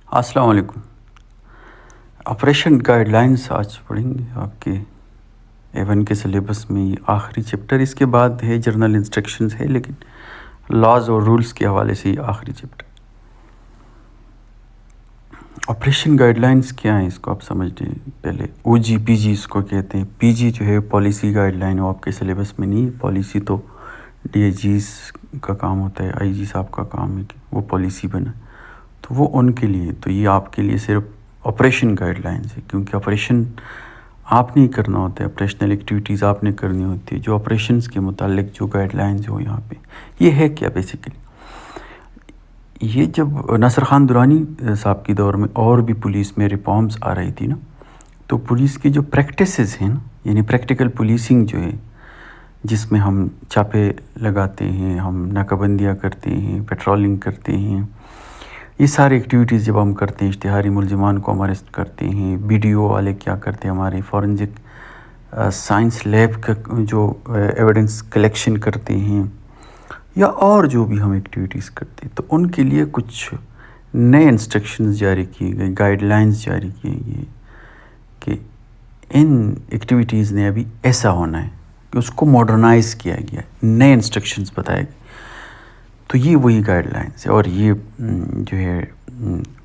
السلام علیکم۔ Operation guide lines آج پڑھیں گے آپ کے A1 کے سلیبس میں، یہ آخری چیپٹر، اس کے بعد ہے جرنل انسٹرکشنز ہے، لیکن لاز اور رولز کے حوالے سے یہ آخری چیپٹر۔ آپریشن گائیڈ لائنس کیا ہیں اس کو آپ سمجھ لیں پہلے۔ OG PG اس کو کہتے ہیں۔ PG جو ہے پالیسی گائیڈ لائن، وہ آپ کے سلیبس میں نہیں ہے۔ پالیسی تو DIGs کا کام ہوتا ہے، IG صاحب کا کام ہے کہ وہ پالیسی بنا، تو وہ ان کے لیے، تو یہ آپ کے لیے صرف آپریشن گائیڈ لائنس ہے، کیونکہ آپریشن آپ نے کرنا ہوتا ہے، آپریشنل ایکٹیویٹیز آپ نے کرنی ہوتی ہے۔ جو آپریشنز کے متعلق جو گائیڈ لائنز ہو یہاں پہ، یہ ہے کیا بیسیکلی، یہ جب ناصر خان درانی صاحب کی دور میں اور بھی پولیس میں ریفارمز آ رہی تھی نا، تو پولیس کی جو پریکٹسز ہیں نا، یعنی پریکٹیکل پولیسنگ جو ہے، جس میں ہم چھاپے لگاتے ہیں، ہم ناکہ بندیاں کرتے ہیں، پیٹرولنگ کرتے ہیں، یہ ساری ایکٹیویٹیز جب ہم کرتے ہیں، اشتہاری ملزمان کو ہم اریسٹ کرتے ہیں، BDO والے کیا کرتے ہیں، ہمارے فورنزک سائنس لیب کا جو ایویڈنس کلیکشن کرتے ہیں، یا اور جو بھی ہم ایکٹیویٹیز کرتے ہیں، تو ان کے لیے کچھ نئے انسٹرکشنز جاری کیے گئے، گائیڈ لائنز جاری کیے گئے کہ ان ایکٹیویٹیز نے ابھی ایسا ہونا ہے، کہ اس کو ماڈرنائز کیا گیا ہے، نئے انسٹرکشنز بتائے گئے۔ تو یہ وہی گائیڈ لائنس ہے، اور یہ جو ہے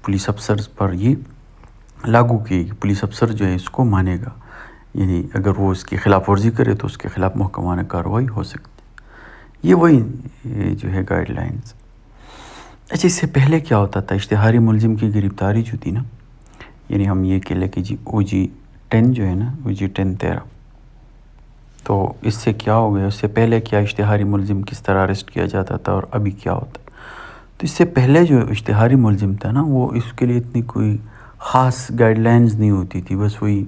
پولیس افسرز پر یہ لاگو کی، پولیس افسر جو ہے اس کو مانے گا، یعنی اگر وہ اس کی خلاف ورزی کرے تو اس کے خلاف محکمانہ کارروائی ہو سکتی ہے۔ یہ وہی جو ہے گائیڈ لائنس۔ اچھا، اس سے پہلے کیا ہوتا تھا؟ اشتہاری ملزم کی گرفتاری جو تھی نا، یعنی ہم یہ کہہ لیں کہ جی OG-10 جو ہے نا، OG-10 13، تو اس سے کیا ہو گیا؟ اس سے پہلے کیا اشتہاری ملزم کس طرح اریسٹ کیا جاتا تھا اور ابھی کیا ہوتا ہے؟ تو اس سے پہلے جو اشتہاری ملزم تھا نا، وہ اس کے لیے اتنی کوئی خاص گائیڈ لائنز نہیں ہوتی تھی، بس وہی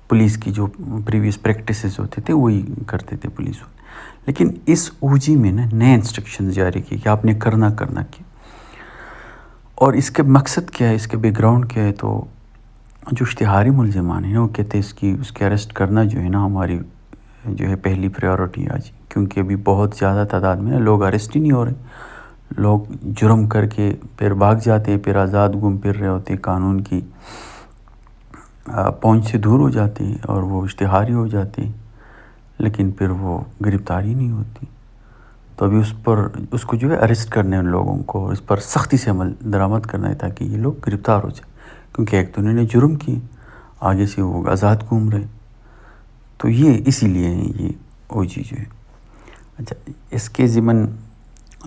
پولیس کی جو پریویس پریکٹسز ہوتے تھے وہی کرتے تھے پولیس والے۔ لیکن اس OG میں نا نئے انسٹرکشنز جاری کی کہ آپ نے کرنا کیا، اور اس کے مقصد کیا ہے، اس کے بیک گراؤنڈ کیا ہے؟ تو جو اشتہاری ملزمان ہیں وہ کہتے ہیں اس کے اریسٹ کرنا جو ہے نا ہماری جو ہے پہلی پریورٹی آج، کیونکہ ابھی بہت زیادہ تعداد میں نا لوگ اریسٹ ہی نہیں ہو رہے، لوگ جرم کر کے پھر بھاگ جاتے ہیں، پھر آزاد گھوم پھر رہے ہوتے ہیں، قانون کی پہنچ سے دور ہو جاتے ہیں، اور وہ اشتہاری ہو جاتے ہیں، لیکن پھر وہ گرفتاری نہیں ہوتی۔ تو ابھی اس کو جو ہے اریسٹ کرنا ہے ان لوگوں کو، اس پر سختی سے عمل درآمد کرنا ہے تاکہ یہ لوگ گرفتار ہو جائیں، کیونکہ ایک تو انہوں نے جرم کیے، آگے سے وہ آزاد گھوم رہے، تو یہ اسی لیے ہیں یہ OG جو ہے۔ اچھا، اس کے ضمن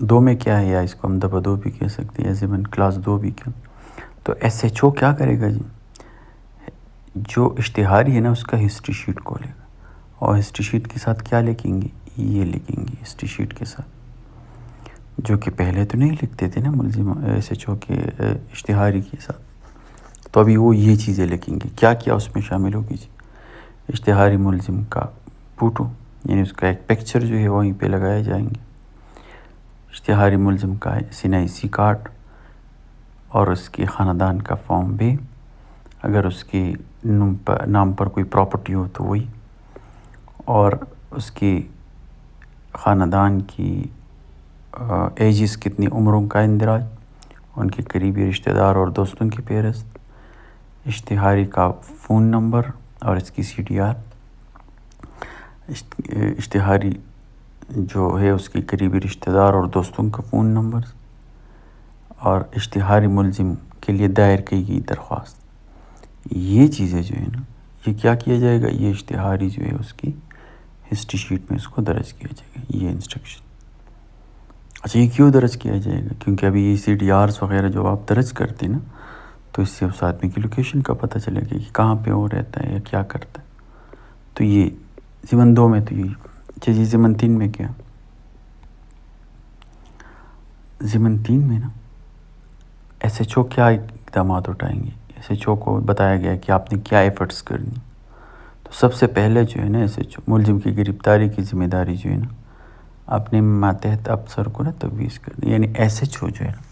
2 میں کیا ہے، یا اس کو ہم دفعہ 2 بھی کہہ سکتے ہیں، ضمن کلاس 2 بھی کیا، تو SHO کیا کرے گا جی؟ جو اشتہاری ہے نا اس کا ہسٹری شیٹ کھولے گا، اور ہسٹری شیٹ کے ساتھ کیا لکھیں گے؟ یہ لکھیں گے ہسٹری شیٹ کے ساتھ، جو کہ پہلے تو نہیں لکھتے تھے نا ملزم SHO کے اشتہاری کے ساتھ، تو ابھی وہ یہ چیزیں لکھیں گے۔ کیا کیا اس میں شامل ہوگی جی؟ اشتہاری ملزم کا فوٹو، یعنی اس کا ایک پکچر جو ہے وہیں پہ لگائے جائیں گے، اشتہاری ملزم کا NIC کارڈ، اور اس کے خاندان کا فارم B، اگر اس کے نام پر کوئی پراپرٹی ہو تو وہی، اور اس کے خاندان کی ایجز کتنی، عمروں کا اندراج، ان کے قریبی رشتہ دار اور دوستوں کی فہرست، اشتہاری کا فون نمبر اور اس کی CDR، اشتہاری جو ہے اس کے قریبی رشتہ دار اور دوستوں کا فون نمبر، اور اشتہاری ملزم کے لیے دائر کی گئی درخواست۔ یہ چیزیں جو ہے نا، یہ کیا کیا جائے گا؟ یہ اشتہاری جو ہے اس کی ہسٹری شیٹ میں اس کو درج کیا جائے گا، یہ انسٹرکشن۔ اچھا، یہ کیوں درج کیا جائے گا؟ کیونکہ ابھی یہ CDRs وغیرہ جو آپ درج کرتے ہیں نا، تو اس سے اس آدمی کی لوکیشن کا پتہ چلے گا کہ کہاں پہ وہ رہتا ہے یا کیا کرتا ہے۔ تو یہ ضمن 2 میں تو یہ۔ اچھا جی، ضمن 3 میں کیا؟ ضمن 3 میں نا SHO کیا اقدامات اٹھائیں گے؟ SHO کو بتایا گیا کہ آپ نے کیا ایفرٹس کرنی۔ تو سب سے پہلے جو ہے نا SHO ملزم کی گرفتاری کی ذمہ داری جو ہے نا اپنے ماتحت افسر کو نا تفویض کرنی، یعنی SHO جو ہے نا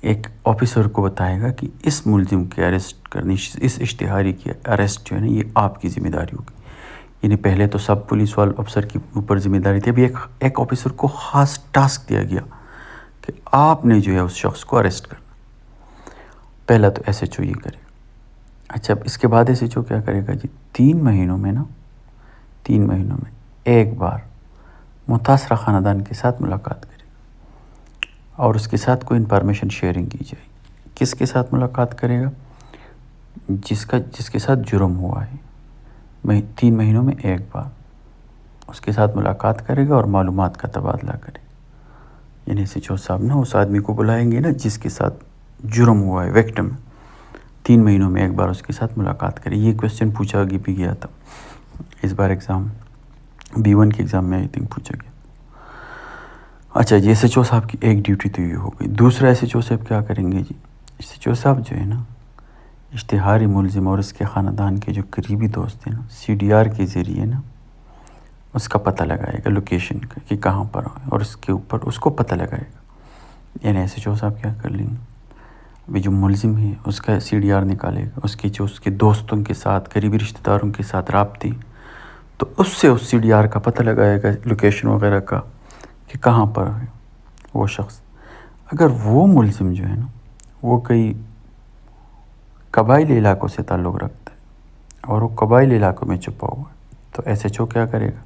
ایک آفیسر کو بتائے گا کہ اس ملزم کے اریسٹ کرنی، اس اشتہاری کی اریسٹ جو ہے نا یہ آپ کی ذمہ داری ہوگی۔ یعنی پہلے تو سب پولیس والے افسر کی اوپر ذمہ داری تھی، ابھی ایک آفیسر کو خاص ٹاسک دیا گیا کہ آپ نے جو ہے اس شخص کو اریسٹ کرنا، پہلا تو ایس ایچ او یہ کرے گا. اچھا، اب اس کے بعد ایس ایچ او کیا کرے گا جی؟ 3 مہینوں میں ایک بار متاثرہ خاندان کے ساتھ ملاقات کرے گا اور اس کے ساتھ کوئی انفارمیشن شیئرنگ کی جائے گی. کس کے ساتھ ملاقات کرے گا؟ جس کے ساتھ جرم ہوا ہے. 3 مہینوں میں ایک بار اس کے ساتھ ملاقات کرے گا اور معلومات کا تبادلہ کرے گا. یعنی ایس ایچ او صاحب نا اس آدمی کو بلائیں گے نا جس کے ساتھ جرم ہوا ہے، وکٹم، 3 مہینوں میں ایک بار اس کے ساتھ ملاقات کرے. یہ کویسچن پوچھا بھی گیا تھا اس بار ایگزام B1 کے ایگزام میں آئی تھنک پوچھا گیا. اچھا جی، ایس ایچ او صاحب کی ایک ڈیوٹی تو یہ ہو گئی. دوسرا ایس ایچ او صاحب کیا کریں گے جی؟ ایس ایچ او صاحب جو ہے نا اشتہاری ملزم اور اس کے خاندان کے جو قریبی دوست ہیں نا، CDR کے ذریعے نا اس کا پتہ لگائے گا، لوکیشن کا کہ کہاں پر ہے، اور اس کے اوپر اس کو پتہ لگائے گا. یعنی ایس ایچ او صاحب کیا کر لیں گے؟ ابھی جو ملزم ہے اس کا CDR نکالے گا، اس کے دوستوں کے ساتھ، قریبی رشتہ داروں کے ساتھ رابطے، تو اس سے اس CDR کا پتہ لگائے گا، لوکیشن وغیرہ کا کہ کہاں پر ہے وہ شخص. اگر وہ ملزم جو ہے نا وہ کئی قبائلی علاقوں سے تعلق رکھتا ہے اور وہ قبائلی علاقوں میں چھپا ہوا ہے، تو ایس ایچ او کیا کرے گا؟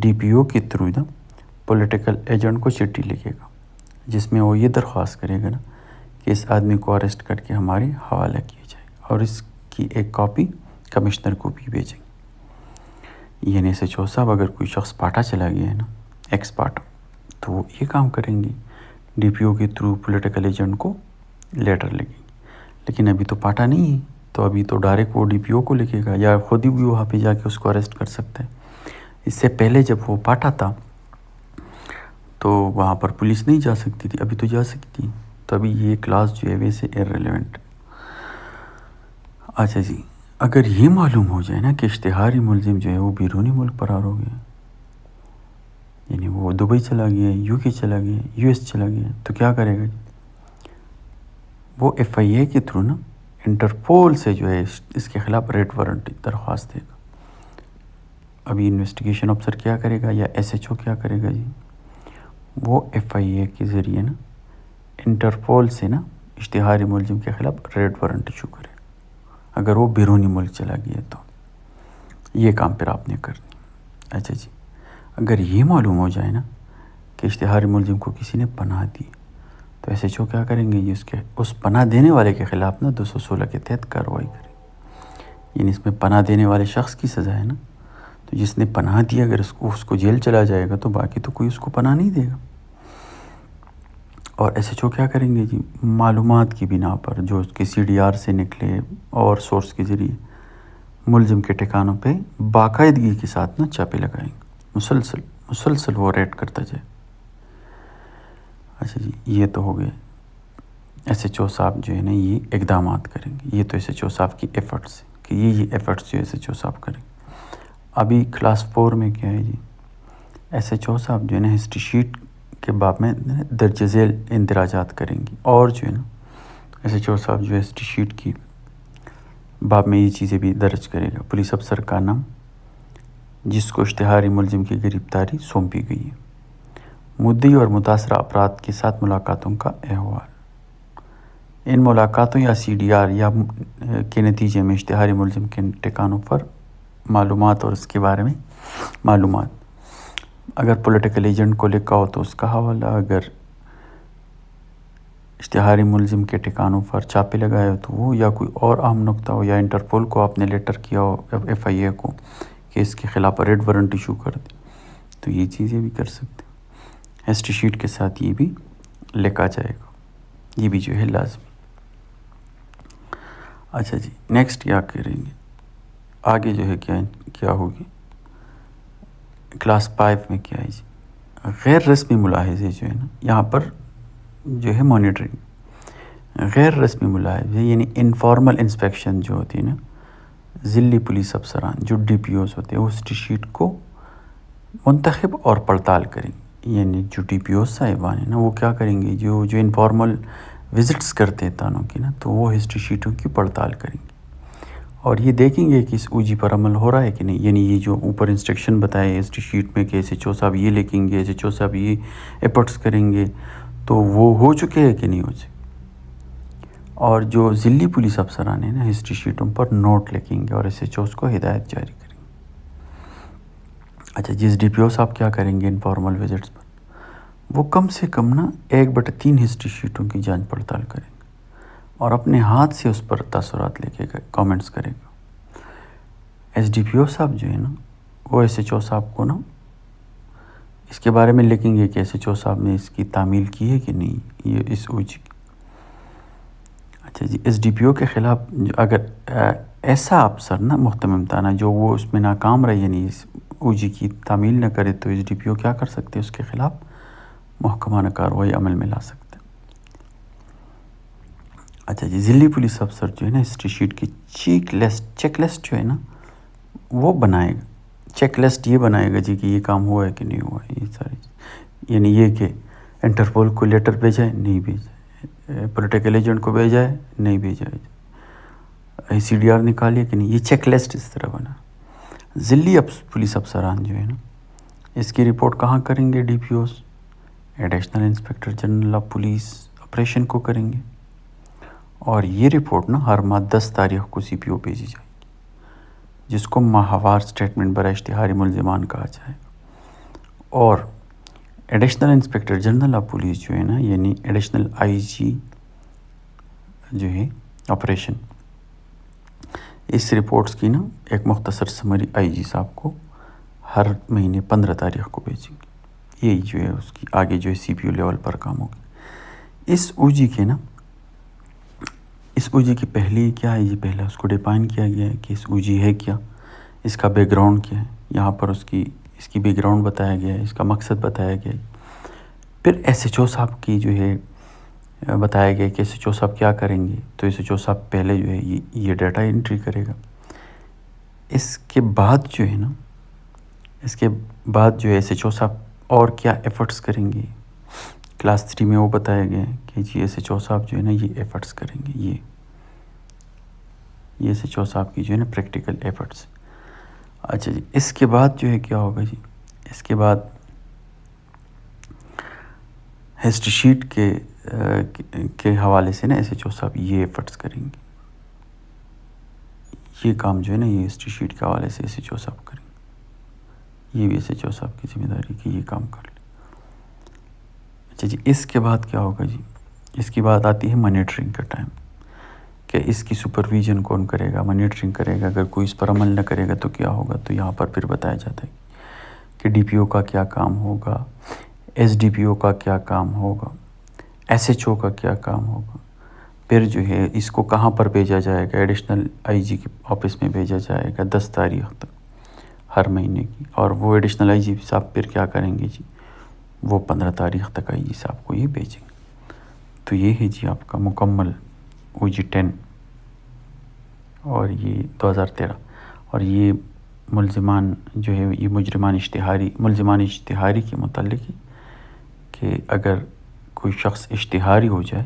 DPO کے تھرو نا پولیٹیکل ایجنٹ کو چٹھی لکھے گا جس میں وہ یہ درخواست کرے گا نا کہ اس آدمی کو اریسٹ کر کے ہمارے حوالہ کیا جائے گا اور اس کی ایک کاپی کمشنر کو بھی بھیجیں گے. یعنی ایس ایچ او صاحب اگر کوئی شخص پاٹا چلا گیا ہے نا، ایکس پاٹا، تو وہ یہ کام کریں گے، DPO کے تھرو پولیٹیکل ایجنٹ کو لیٹر لگیں گے. لیکن ابھی تو پاٹا نہیں ہے، تو ابھی تو ڈائریکٹ وہ DPO کو لکھے گا یا خود ہی بھی وہاں پہ جا کے اس کو اریسٹ کر سکتا ہے. اس سے پہلے جب وہ پاٹا تھا تو وہاں پر پولیس نہیں جا سکتی تھی، ابھی تو جا سکتی. تو ابھی یہ کلاس جو ہے ویسے ایرریلیونٹ. اچھا جی، اگر یہ معلوم ہو جائے نا کہ اشتہاری ملزم جو ہے وہ بیرونی ملک فرار ہو گیا، یعنی وہ دبئی چلا گیا، UK چلا گیا، US چلا گیا، تو کیا کرے گا؟ وہ FIA کے تھرو نا انٹرپول سے جو ہے اس کے خلاف ریڈ وارنٹ درخواست دے گا. ابھی انویسٹیگیشن افسر کیا کرے گا یا ایس ایچ او کیا کرے گا جی؟ وہ FIA کے ذریعے نا انٹرپول سے نا اشتہاری ملزم کے خلاف ریڈ وارنٹ ایشو کرے گا اگر وہ بیرونی ملک چلا گیا تو. یہ کام پھر آپ نے کرنی. اچھا جی، اگر یہ معلوم ہو جائے نا کہ اشتہاری ملزم کو کسی نے پناہ دی تو ایس ایچ او کیا کریں گے جی؟ اس پناہ دینے والے کے خلاف نا 216 کے تحت کارروائی کریں. یعنی اس میں پناہ دینے والے شخص کی سزا ہے نا، تو جس نے پناہ دی اگر اس کو جیل چلا جائے گا تو باقی تو کوئی اس کو پناہ نہیں دے گا. اور ایس ایچ او کیا کریں گے جی؟ معلومات کی بنا پر جو اس کے CDR سے نکلے اور سورس کے ذریعے ملزم کے ٹھکانوں پہ باقاعدگی کے ساتھ نا چھاپے لگائیں گے، مسلسل وہ ریڈ کرتا جائے. اچھا جی، یہ تو ہو گئے ایس ایچ او صاحب جو ہے نا یہ اقدامات کریں گے. یہ تو ایس ایچ او صاحب کی ایفرٹس ہیں کہ یہ ایفرٹس جو ایس ایچ او صاحب کریں. ابھی کلاس 4 میں کیا ہے جی؟ ایس ایچ او صاحب جو ہے نا ہسٹری شیٹ کے باب میں درج ذیل اندراجات کریں گی. اور جو ہے نا ایس ایچ او صاحب جو ہے ہسٹری شیٹ کی باب میں یہ چیزیں بھی درج کرے گا. پولیس افسر کا نام جس کو اشتہاری ملزم کی گرفتاری سونپی گئی ہے، مدعی اور متاثرہ افراد کے ساتھ ملاقاتوں کا احوال. ان ملاقاتوں یا CDR یا کے نتیجے میں اشتہاری ملزم کے ٹھکانوں پر معلومات اور اس کے بارے میں معلومات. اگر پولیٹیکل ایجنٹ کو لکھا ہو تو اس کا حوالہ، اگر اشتہاری ملزم کے ٹھکانوں پر چھاپے لگائے ہو تو وہ، یا کوئی اور اہم نقطہ ہو، یا انٹرپول کو آپ نے لیٹر کیا ہو FIA کو کہ اس کے خلاف ریڈ وارنٹ ایشو کر دیں، تو یہ چیزیں بھی کر سکتے ہیں. ہسٹری شیٹ کے ساتھ یہ بھی لکھا جائے گا، یہ بھی جو ہے لازمی. اچھا جی، نیکسٹ کیا کریں گے آگے جو ہے کیا ہوگی؟ کلاس 5 میں کیا ہے جی؟ غیر رسمی ملاحظے جو ہے نا یہاں پر جو ہے مانیٹرنگ. غیر رسمی ملاحظے یعنی انفارمل انسپیکشن جو ہوتی ہے نا، ضلعی پولیس افسران جو DPOs ہوتے ہیں وہ ہسٹری شیٹ کو منتخب اور پڑتال کریں گے. یعنی جو DPOs صاحبان ہیں نا وہ کیا کریں گے، جو انفارمل وزٹس کرتے ہیں تھانوں کی نا، تو وہ ہسٹری شیٹوں کی پڑتال کریں گے اور یہ دیکھیں گے کہ اس OG پر عمل ہو رہا ہے کہ نہیں. یعنی یہ جو اوپر انسٹرکشن بتائے ہسٹری شیٹ میں کہ ایس ایچ او صاحب یہ لکھیں گے، ایس ایچ او صاحب یہ ایفرٹس کریں گے، تو وہ ہو چکے ہیں کہ نہیں ہو چکے. اور جو ضلعی پولیس افسران ہیں نا ہسٹری شیٹوں پر نوٹ لکھیں گے اور ایس ایچ اوز کو ہدایت جاری کریں گے۔ اچھا جس ڈی پی او صاحب کیا کریں گے انفارمل وزٹس پر، وہ کم سے کم نا 1/3 ہسٹری شیٹوں کی جانچ پڑتال کریں گے اور اپنے ہاتھ سے اس پر تاثرات لکھے گا، کامنٹس کرے گا۔ ایس ڈی پی او صاحب جو ہے نا وہ ایس ایچ او صاحب کو نا اس کے بارے میں لکھیں گے کہ ایس ایچ او صاحب نے اس کی تعمیل کی ہے کہ نہیں، یہ اس او جی کی۔ اچھا جی ایس ڈی پی او کے خلاف اگر ایسا افسر نا محتمم تانا جو وہ اس میں ناکام رہے، یعنی اس او جی کی تعمیل نہ کرے، تو ایس ڈی پی او کیا کر سکتے اس کے خلاف محکمانہ کارروائی عمل میں لا سکتے۔ اچھا جی ضلعی پولیس افسر جو ہے نا ہسٹری شیٹ کی چیک لسٹ جو ہے نا وہ بنائے گا، چیک لسٹ یہ بنائے گا جی کہ یہ کام ہوا ہے کہ نہیں ہوا ہے، یہ ساری یعنی یہ کہ انٹرپول کو لیٹر بھیجا ہے نہیں بھیجا ہے، پولیٹیکل ایجنٹ کو بھیجا ہے نہیں بھیجا ہے، آئی سی ڈی آر نکالی کہ نہیں، یہ چیک لسٹ اس طرح بنا۔ ضلعی پولیس افسران جو ہے نا اس کی رپورٹ کہاں کریں گے D P Os, additional inspector general of police operation کو کریں گے، اور یہ رپورٹ نا ہر ماہ 10 تاریخ کو سی پی او بھیجی جائے گی، جس کو ماہوار اسٹیٹمنٹ برائے اشتہاری ملزمان کہا جائے گا۔ اور additional inspector general of police جو ہے نا یعنی ایڈیشنل آئی جی جو ہے آپریشن، اس رپورٹس کی نا ایک مختصر سمری آئی جی صاحب کو ہر مہینے 15 تاریخ کو بھیجیں گے۔ یہی جو ہے اس کی آگے جو ہے سی پی او لیول پر کام ہوگا۔ اس او جی کے نا اس او جی کی پہلی کیا ہے، یہ پہلا اس کو ڈیفائن کیا گیا ہے کہ اس او جی ہے کیا، اس کا بیک گراؤنڈ کیا ہے، یہاں پر اس کی بیک گراؤنڈ بتایا گیا ہے، اس کا مقصد بتایا گیا ہے۔ پھر ایس ایچ او صاحب کی جو ہے بتایا گیا کہ ایس ایچ او صاحب کیا کریں گے، تو ایس ایچ او صاحب پہلے جو ہے یہ ڈیٹا انٹری کرے گا۔ اس کے بعد جو ہے نا ایس ایچ او صاحب اور کیا ایفرٹس کریں گے، کلاس 3 میں وہ بتایا گیا ہے کہ جی ایس ایچ او صاحب جو ہے نا یہ ایفرٹس کریں گے، یہ ایس ایچ او صاحب کی جو ہے نا پریکٹیکل ایفرٹس۔ اچھا جی اس کے بعد جو ہے کیا ہوگا جی، اس کے بعد ہسٹری شیٹ کے حوالے سے نا ایس ایچ او صاحب یہ ایفرٹس کریں گے، یہ کام جو ہے نا یہ ہسٹری شیٹ کے حوالے سے ایس ایچ او صاحب کریں گے، یہ بھی ایس ایچ او صاحب کی ذمہ داری کہ یہ کام کر لیں۔ اچھا جی اس کے بعد کیا ہوگا جی، اس کی بات آتی ہے مانیٹرنگ کا ٹائم، کہ اس کی سپرویژن کون کرے گا، مانیٹرنگ کرے گا، اگر کوئی اس پر عمل نہ کرے گا تو کیا ہوگا۔ تو یہاں پر پھر بتایا جاتا ہے کہ ڈی پی او کا کیا کام ہوگا، ایس ڈی پی او کا کیا کام ہوگا، ایس ایچ او کا کیا کام ہوگا، پھر جو ہے اس کو کہاں پر بھیجا جائے گا، ایڈیشنل آئی جی کے آفس میں بھیجا جائے گا 10 تاریخ تک ہر مہینے کی، اور وہ ایڈیشنل آئی جی صاحب پھر کیا کریں گے جی، وہ 15 تاریخ تک آئی جی صاحب کو یہ بھیجیں گے۔ تو یہ ہے جی آپ کا مکمل او جی 10 اور یہ 2013، اور یہ ملزمان جو ہے یہ ملزمان اشتہاری کے متعلق ہے کہ اگر کوئی شخص اشتہاری ہو جائے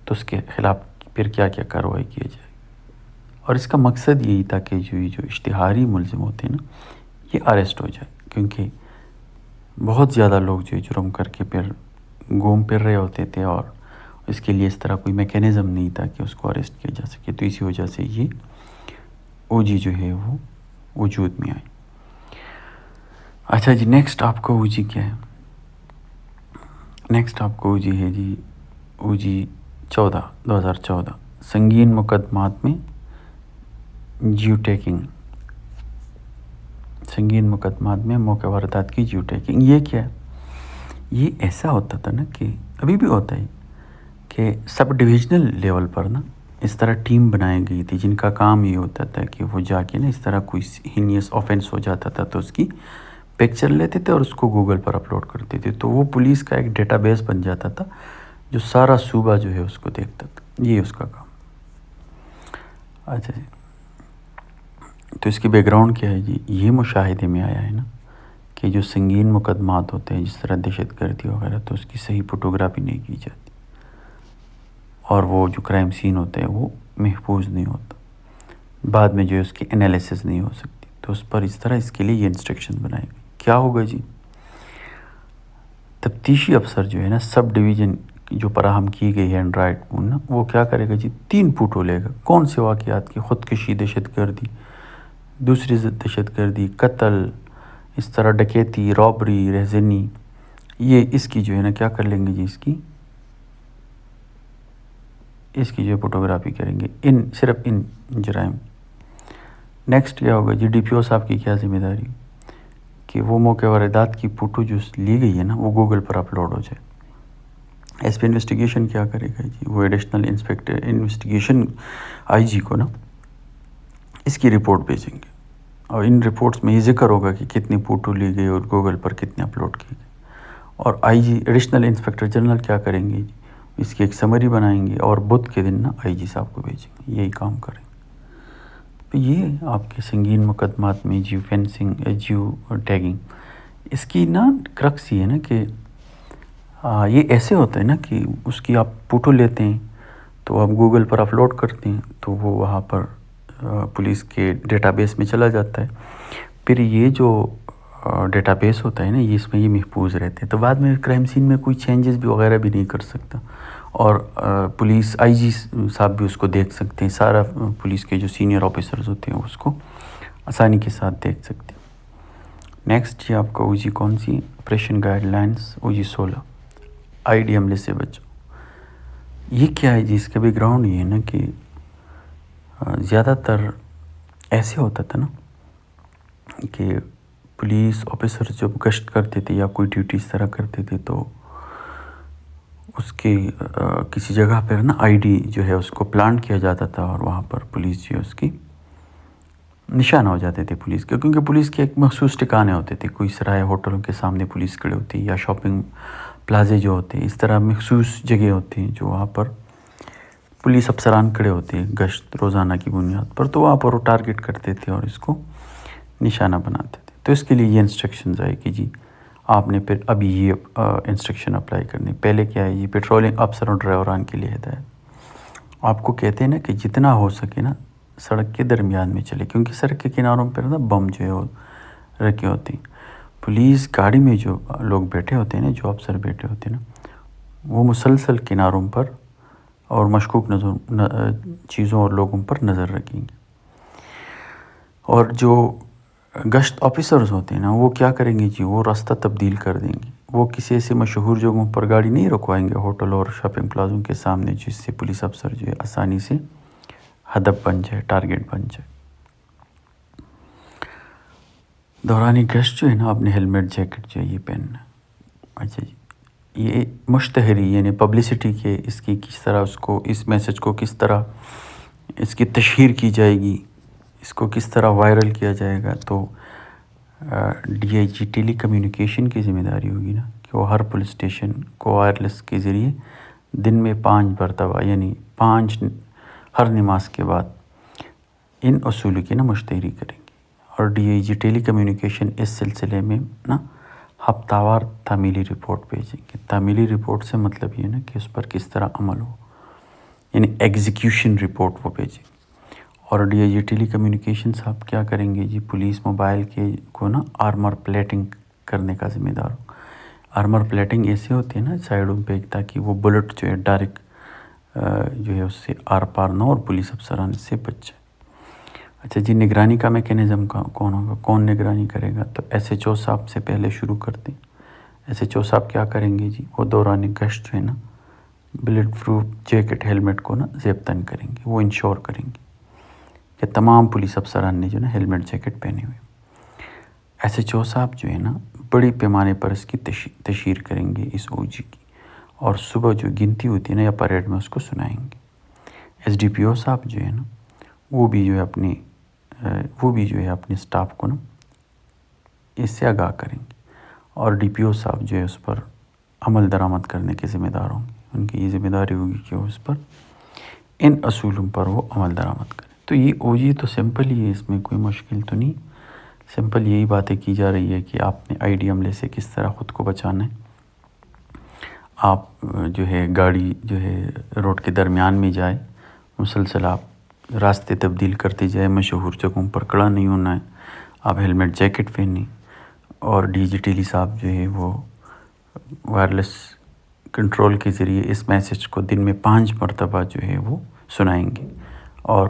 تو اس کے خلاف پھر کیا کیا کارروائی کی جائے، اور اس کا مقصد یہی تھا کہ جو اشتہاری ملزم ہوتے ہیں نا یہ اریسٹ ہو جائے، کیونکہ بہت زیادہ لوگ جو جرم کر کے پھر گھوم پھر رہے ہوتے تھے، اور اس کے لیے اس طرح کوئی میکینزم نہیں تھا کہ اس کو اریسٹ کیا جا سکے، تو اسی وجہ سے یہ او جی جو ہے وہ وجود میں آئی۔ اچھا جی نیکسٹ آپ کا او جی کیا ہے، نیکسٹ آپ کا او جی ہے جی او جی 2014 سنگین مقدمات میں جیو ٹیکنگ، سنگین مقدمات میں موقع واردات کی جیو ٹیکنگ۔ یہ کیا ہے، یہ ایسا ہوتا تھا نا کہ ابھی بھی ہوتا ہے کہ سب ڈویژنل لیول پر نا اس طرح ٹیم بنائی گئی تھی جن کا کام یہ ہوتا تھا کہ وہ جا کے نا اس طرح کوئی ہینیس آفینس ہو جاتا تھا تو اس کی پکچر لیتے تھے اور اس کو گوگل پر اپلوڈ کرتے تھے، تو وہ پولیس کا ایک ڈیٹا بیس بن جاتا تھا جو سارا صوبہ جو ہے اس کو دیکھتا تھا، یہ اس کا کام۔ اچھا جی تو اس کی بیک گراؤنڈ کیا ہے جی، یہ مشاہدے میں آیا ہے نا کہ جو سنگین مقدمات ہوتے ہیں جس طرح دہشت گردی وغیرہ، تو اس کی صحیح فوٹوگرافی نہیں کی جاتی، اور وہ جو کرائم سین ہوتا ہے وہ محفوظ نہیں ہوتا، بعد میں جو ہے اس کی انالیسس نہیں ہو سکتی، تو اس پر اس طرح اس کے لیے یہ انسٹرکشن بنائے گئے۔ کیا ہوگا جی، تفتیشی افسر جو ہے نا سب ڈویژن جو فراہم کی گئی ہے اینڈرائڈ فون نا، وہ کیا کرے گا جی 3 فوٹو لے گا کون سے واقعات کی، خودکشی، دہشت گردی، دوسری دہشت گردی، قتل، اس طرح ڈکیتی، رابری، رہزنی، یہ اس کی جو ہے نا کیا کر لیں گے جی اس کی جو فوٹوگرافی کریں گے صرف ان جرائم۔ نیکسٹ کیا ہوگا جی ڈی پی او صاحب کی کیا ذمہ داری کہ وہ موقع واردات کی فوٹو جو لی گئی ہے نا وہ گوگل پر اپلوڈ ہو جائے۔ ایس پی انویسٹیگیشن کیا کرے گا جی، وہ ایڈیشنل انویسٹیگیشن آئی جی کو نا اس کی رپورٹ بھیجیں گے، اور ان رپورٹس میں یہ ذکر ہوگا کہ کتنی فوٹو لی گئی اور گوگل پر کتنے اپلوڈ کی گئی، اور آئی جی ایڈیشنل انسپیکٹر جنرل کیا کریں گے جی، اس کی ایک سمری بنائیں گے اور بدھ کے دن نا آئی جی صاحب کو بھیجیں گے، یہی کام کریں گے۔ تو یہ آپ کے سنگین مقدمات میں جیو فینسنگ، جیو ٹیگنگ، اس کی نا کرکس یہ ہے نا کہ یہ ایسے ہوتا ہے نا کہ اس کی آپ فوٹو لیتے ہیں تو آپ گوگل پر اپلوڈ کرتے ہیں تو وہ وہاں پر پولیس کے ڈیٹا بیس میں چلا جاتا ہے، پھر یہ جو ڈیٹا بیس ہوتا ہے نا یہ اس میں یہ محفوظ رہتے ہیں، تو بعد میں کرائم سین میں کوئی چینجز بھی وغیرہ بھی نہیں کر سکتا، اور پولیس آئی جی صاحب بھی اس کو دیکھ سکتے ہیں، سارا پولیس کے جو سینئر آفیسرز ہوتے ہیں اس کو آسانی کے ساتھ دیکھ سکتے ہیں۔ نیکسٹ یہ آپ کا او جی کون سی، operation guidelines O G 16 I D عملے سے بچو۔ یہ کیا ہے جی، اس کا بیک گراؤنڈ یہ ہے نا کہ زیادہ تر ایسے ہوتا تھا نا کہ پولیس آفیسر جب گشت کرتے تھے یا کوئی ڈیوٹی اس طرح کرتے تھے تو اس کے کسی جگہ پر نا آئی ڈی جو ہے اس کو پلانٹ کیا جاتا تھا، اور وہاں پر پولیس جو ہے اس کی نشانہ ہو جاتے تھے پولیس کے، کیونکہ پولیس کے ایک مخصوص ٹھکانے ہوتے تھے، کوئی سرائے ہوٹلوں کے سامنے پولیس کھڑے ہوتی یا شاپنگ پلازے جو ہوتے ہیں، اس طرح مخصوص جگہ ہوتی ہیں جو وہاں پر پولیس افسران کھڑے ہوتے ہیں گشت روزانہ کی بنیاد پر، تو وہاں پر وہ ٹارگٹ کرتے تھے اور اس کو نشانہ بناتے تھے۔ تو اس کے لیے یہ انسٹرکشنز آئے کہ جی آپ نے پھر ابھی یہ انسٹرکشن اپلائی کرنی، پہلے کیا ہے یہ پیٹرولنگ افسر اور ڈرائیوران کے لیے ہدایت، آپ کو کہتے ہیں نا کہ جتنا ہو سکے نا سڑک کے درمیان میں چلے، کیونکہ سڑک کے کناروں پر نا بم جو ہے وہ رکھے ہوتے ہیں، پولیس گاڑی میں جو لوگ بیٹھے ہوتے ہیں نا، جو افسر بیٹھے ہوتے ہیں نا، وہ مسلسل کناروں پر اور مشکوک چیزوں اور لوگوں پر نظر رکھیں گے، اور جو گشت آفیسرز ہوتے ہیں نا وہ کیا کریں گے جی، وہ راستہ تبدیل کر دیں گے، وہ کسی ایسے مشہور جگہوں پر گاڑی نہیں رکوائیں گے ہوٹل اور شاپنگ پلازوں کے سامنے، جس سے پولیس افسر جو ہے آسانی سے ہدف بن جائے، ٹارگٹ بن جائے۔ دوران گشت جو ہے نا آپ نے ہیلمٹ جیکٹ جو ہے یہ پہننا ہے۔ اچھا جی، یہ مشتہری یعنی پبلسٹی کے اس کی کس طرح اس میسج کو کس طرح اس کی تشہیر کی جائے گی، اس کو کس طرح وائرل کیا جائے گا، تو D I G tele communication کی ذمہ داری ہوگی نا کہ وہ ہر پولیس اسٹیشن کو وائرلیس کے ذریعے دن میں 5 مرتبہ یعنی 5 ہر نماز کے بعد ان اصول کی نا مشتہری کریں گے، اور D I G tele communication اس سلسلے میں نا ہفتہ وار تعمیلی رپورٹ بھیجیں گے۔ تعمیلی رپورٹ سے مطلب یہ نا کہ اس پر کس طرح عمل ہو، یعنی ایگزیکیوشن رپورٹ وہ بھیجیں گے۔ اور D I G tele communication صاحب کیا کریں گے جی، پولیس موبائل کے کو نا آرمر پلیٹنگ کرنے کا ذمہ دار ہو۔ آرمر پلیٹنگ ایسے ہوتے ہیں نا سائڈوں پہ، تاکہ وہ بلٹ جو ہے ڈائریکٹ جو ہے اس سے آر پار نہ اور پولیس افسران اس سے بچ جائے۔ اچھا جی، نگرانی کا میکینزم کون ہوگا، کون نگرانی کرے گا، تو ایس ایچ او صاحب سے پہلے شروع کرتے ہیں۔ ایس ایچ او صاحب کیا کریں گے جی، وہ دوران گشت جو ہے نا بلٹ پروف جیکٹ ہیلمٹ کو نا ضبطاً کریں گے، وہ انشور کریں گے کہ تمام پولیس افسران نے جو نا ہیلمٹ جیکٹ پہنے ہوئے۔ ایس ایچ او صاحب جو ہے نا بڑی پیمانے پر اس کی تشہیر کریں گے اس او جی کی، اور صبح جو گنتی ہوتی ہے نا یا پریڈ میں اس کو سنائیں گے۔ ایس ڈی پی او صاحب جو ہے نا وہ بھی جو ہے اپنے اسٹاف کو نا اس سے آگاہ کریں گے، اور ڈی پی او صاحب جو ہے اس پر عمل درآمد کرنے کے ذمہ دار ہوں گے، ان کی یہ ذمہ داری ہوگی کہ وہ اس پر ان اصولوں پر وہ عمل درآمد کریں۔ تو یہ او جی تو سمپل ہی ہے، اس میں کوئی مشکل تو نہیں، سمپل یہی باتیں کی جا رہی ہے کہ آپ نے آئی ڈی عملے سے کس طرح خود کو بچانا ہے۔ آپ جو ہے گاڑی جو ہے روڈ کے درمیان میں جائے، مسلسل آپ راستے تبدیل کرتے جائے، مشہور جگہوں پر کھڑا نہیں ہونا ہے، آپ ہیلمٹ جیکٹ پہنیں، اور ڈی جی ٹیلی صاحب جو ہے وہ وائرلیس کنٹرول کے ذریعے اس میسیج کو دن میں 5 مرتبہ جو ہے وہ سنائیں گے، اور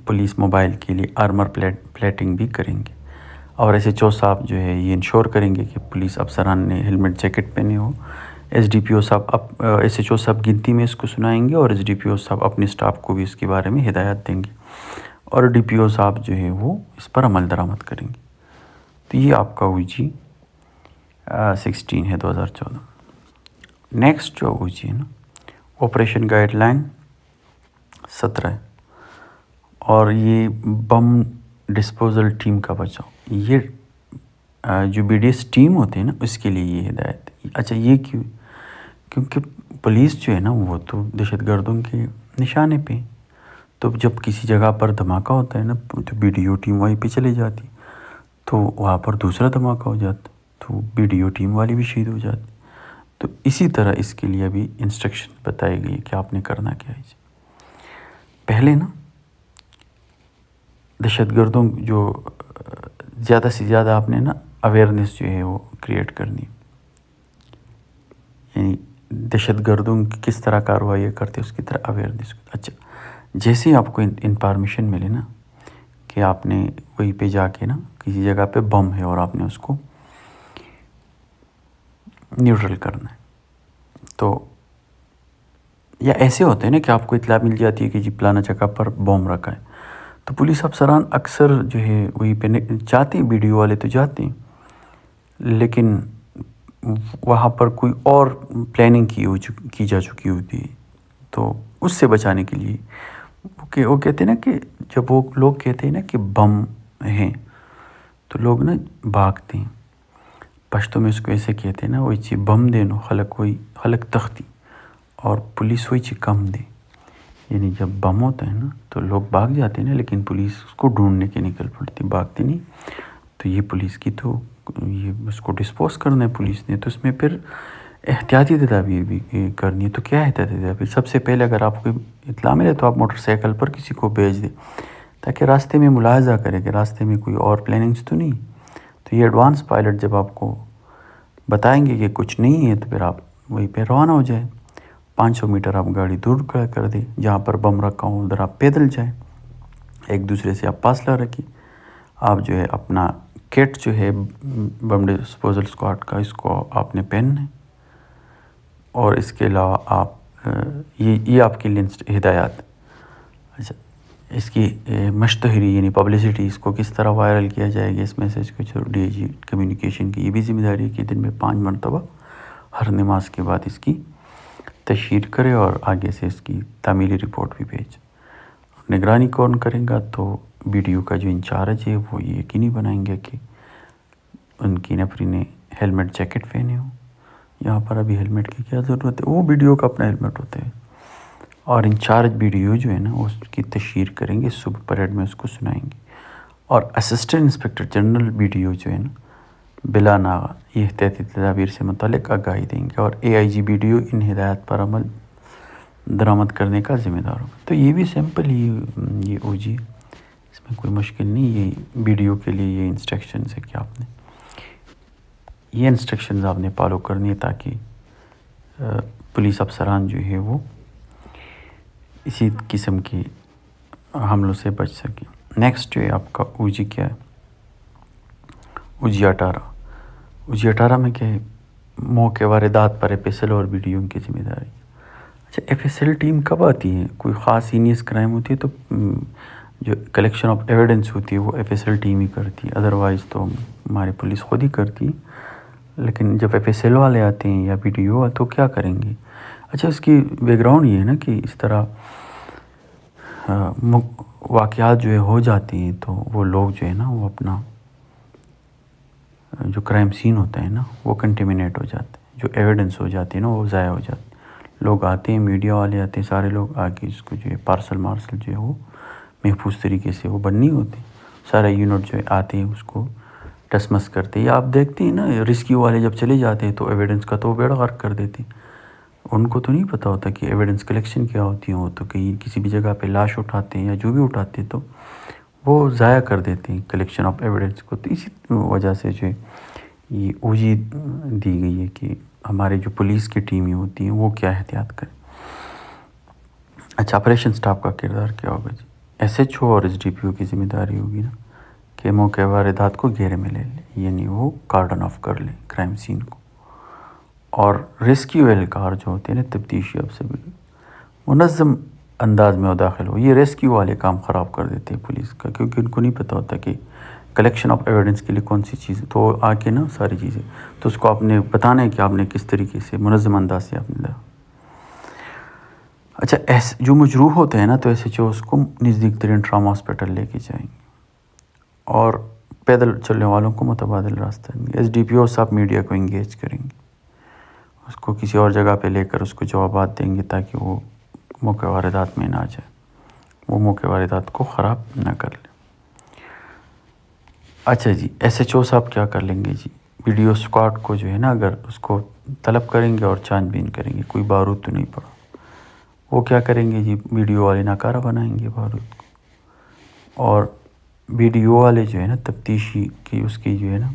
پولیس موبائل کے لیے آرمر پلیٹنگ بھی کریں گے، اور ایس ایچ او صاحب جو ہے یہ انشور کریں گے کہ پولیس افسران نے ہیلمٹ جیکٹ پہنے ہو۔ ایس ڈی پی او صاحب ایس ایچ او صاحب گنتی میں اس کو سنائیں گے، اور ایس ڈی پی او صاحب اپنے اسٹاف کو بھی اس کے بارے میں ہدایات دیں گے، اور ڈی پی او صاحب جو ہے وہ اس پر عمل درآمد کریں گے۔ تو یہ آپ کا او جی 16 ہے 2014۔ نیکسٹ جو او جی ہے نا، آپریشن گائیڈ لائن 17 ہے، اور یہ بم ڈسپوزل ٹیم کا بچاؤ، یہ جو بی ڈی ایس ٹیم ہوتے ہیں نا اس کے لیے یہ ہدایت ہے۔ اچھا یہ کیوں؟ کیونکہ پولیس جو ہے نا وہ تو دہشت گردوں کے نشانے پہ، تو جب کسی جگہ پر دھماکہ ہوتا ہے نا تو بی ڈی او ٹیم وہیں پہ چلی جاتی، تو وہاں پر دوسرا دھماکہ ہو جاتا تو بی ڈی او ٹیم والی بھی شہید ہو جاتی۔ تو اسی طرح اس کے لیے بھی انسٹرکشن بتائی گئی کہ آپ نے کرنا کیا ہے۔ پہلے نا دہشت گردوں جو زیادہ سے زیادہ آپ نے نا اویئرنیس جو ہے وہ کریٹ کرنی، یعنی دہشت گردوں کی کس طرح کارروائیاں کرتے اس کی طرح اویئرنیس۔ اچھا جیسے ہی آپ کو انفارمیشن ملے نا کہ آپ نے وہیں پہ جا کے نا کسی جگہ پہ بم ہے اور آپ نے اس کو نیوٹرل کرنا ہے، تو یا ایسے ہوتے ہیں نا کہ آپ کو اطلاع مل جاتی ہے کہ جی فلانا جگہ پر بم رکھا ہے، تو پولیس افسران اکثر جو ہے وہیں پہ جاتے ہیں، ویڈیو والے تو جاتے ہیں، لیکن وہاں پر کوئی اور پلاننگ کی جا چکی ہوتی ہے، تو اس سے بچانے کے لیے کہ وہ کہتے ہیں نا کہ جب وہ لوگ کہتے ہیں نا کہ بم ہیں تو لوگ نا بھاگتے ہیں۔ پشتو میں اس کو ایسے کہتے ہیں نا، وہی چی بم دینو خلق تختی، اور پولیس وہی چی کم دے، یعنی جب بم ہوتا ہے نا تو لوگ بھاگ جاتے ہیں نا، لیکن پولیس اس کو ڈھونڈنے کے نکل پڑتی، بھاگتی نہیں۔ تو یہ پولیس کی تو یہ اس کو ڈسپوز کرنا ہے پولیس نے، تو اس میں پھر احتیاطی تدابیر بھی کرنی ہے۔ تو کیا احتیاطی تدابیر؟ سب سے پہلے اگر آپ کو اطلاع ملے تو آپ موٹر سائیکل پر کسی کو بھیج دیں تاکہ راستے میں ملاحظہ کرے کہ راستے میں کوئی اور پلاننگس تو نہیں۔ تو یہ ایڈوانس پائلٹ جب آپ کو بتائیں گے کہ کچھ نہیں ہے تو پھر آپ وہیں پہ روانہ ہو جائیں۔ 500 میٹر آپ گاڑی دور کھڑا کر دیں، جہاں پر بم رکھا ہوں ادھر آپ پیدل جائیں، ایک دوسرے سے آپ فاصلہ رکھیں۔ آپ جو ہے اپنا کٹ جو ہے بم ڈسپوزل اسکواڈ کا اس کو آپ نے پہننا ہے، اور اس کے علاوہ آپ یہ آپ کے لیے ہدایات۔ اچھا اس کی مشتہری یعنی پبلسٹی، اس کو کس طرح وائرل کیا جائے گا اس میسیج کو، جو ڈی جی کمیونیکیشن کی یہ بھی ذمہ داری ہے کہ دن میں 5 مرتبہ ہر نماز کے بعد اس کی تشہیر کرے، اور آگے سے اس کی تعمیلی رپورٹ بھی بھیج۔ نگرانی کون کرے گا؟ تو بی ڈی او کا جو انچارج ہے وہ یہ یقینی بنائیں گے کہ ان کی نفری نے ہیلمٹ جیکٹ پہنے ہو۔ یہاں پر ابھی ہیلمٹ کی کیا ضرورت ہے، وہ بی ڈی او کا اپنا ہیلمٹ ہوتا ہے، اور انچارج بی ڈی او جو ہے نا اس کی تشہیر کریں گے، صبح پریڈ میں اس کو سنائیں گے، اور assistant inspector general B D O جو ہے نا بلا ناغہ یہ احتیاطی تدابیر سے متعلق آگاہی دیں گے، اور اے آئی جی بی ڈی او ان ہدایات پر عمل درآمد کرنے کا ذمہ دار ہوگا۔ تو یہ بھی سمپل ہی یہ او جی، اس میں کوئی مشکل نہیں۔ یہ بی ڈی او کے لیے یہ انسٹرکشنز ہے کہ آپ نے یہ انسٹرکشنز آپ نے فالو کرنی ہے تاکہ پولیس افسران جو ہے وہ اسی قسم کے حملوں سے بچ سکیں۔ نیکسٹ جو ہے آپ کا او جی کیا ہے؟ او جی 18۔ او جی 18 میں کیا ہے؟ موقع واردات پر ایف ایس ایل اور بی ڈی او کی ذمہ داری۔ اچھا ایف ایس ایل ٹیم کب آتی ہے؟ کوئی خاص اینیس کرائم ہوتی ہے تو جو کلیکشن آف ایویڈنس ہوتی ہے وہ ایف ایس ایل ٹیم ہی کرتی ہے، ادروائز تو ہماری پولیس خود ہی کرتی ہے۔ لیکن جب ایف ایس ایل والے آتے ہیں یا بی ڈی او تو کیا کریں گے؟ اچھا اس کی بیک گراؤنڈ یہ ہے نا کہ اس طرح واقعات جو ہے ہو جاتے ہیں تو وہ لوگ جو ہے نا وہ اپنا جو کرائم سین ہوتا ہے نا وہ کنٹیمنیٹ ہو جاتا ہے، جو ایویڈنس ہو جاتی ہے نا وہ ضائع ہو جاتی ہے۔ لوگ آتے ہیں، میڈیا والے آتے ہیں، سارے لوگ آگے اس کو جو ہے پارسل جو ہے وہ محفوظ طریقے سے وہ بننی ہوتی، سارے یونٹ جو ہے آتے ہیں اس کو ٹسمس کرتے ہیں۔ یا آپ دیکھتے ہیں نا ریسکیو والے جب چلے جاتے ہیں تو ایویڈنس کا تو بیڑا غرق کر دیتے ہیں، ان کو تو نہیں پتہ ہوتا کہ ایویڈنس کلیکشن کیا ہوتی ہے، وہ تو کہیں کسی بھی جگہ پہ لاش اٹھاتے ہیں یا جو بھی اٹھاتے ہیں تو وہ ضائع کر دیتے ہیں کلیکشن آف ایویڈنس کو۔ تو اسی وجہ سے جو ہے یہ او جی دی گئی ہے کہ ہمارے جو پولیس کی ٹیمیں ہوتی ہیں وہ کیا احتیاط کریں. اچھا، آپریشن سٹاف کا کردار کیا ہوگا جی؟ ایس ایچ او اور ایس ڈی پی او کی ذمہ داری ہوگی نا کہ موقع واردات کو گھیرے میں لے لیں، یعنی وہ کارڈن آف کر لیں کرائم سین کو. اور ریسکیو اہلکار جو ہوتے ہیں نا، تفتیشی افسر بھی منظم انداز میں وہ داخل ہو. یہ ریسکیو والے کام خراب کر دیتے ہیں پولیس کا، کیونکہ ان کو نہیں پتہ ہوتا کہ کلیکشن آف ایویڈنس کے لیے کون سی چیز، تو آ کے نا ساری چیزیں تو اس کو آپ نے بتانا ہے کہ آپ نے کس طریقے سے منظم انداز سے آپ نے. اچھا، جو مجروح ہوتے ہیں نا تو ایس ایچ او اس کو نزدیک ترین ٹراما ہاسپٹل لے کے جائیں گے اور پیدل چلنے والوں کو متبادل راستہ دیں گے. ایس ڈی پی او صاحب میڈیا کو انگیج کریں گے، اس کو کسی اور جگہ پہ لے کر اس کو جوابات دیں گے تاکہ وہ موقع واردات میں نہ آ جائے، وہ موقع واردات کو خراب نہ کر لے. اچھا جی، ایس ایچ او صاحب کیا کر لیں گے جی؟ ویڈیو اسکواڈ کو جو ہے نا اگر اس کو طلب کریں گے اور چھان بین کریں گے کوئی بارود تو نہیں پڑا، وہ کیا کریں گے جی؟ ویڈیو والے ناکارہ بنائیں گے بارود کو، اور ویڈیو والے جو ہے نا تفتیشی کی اس کی جو ہے نا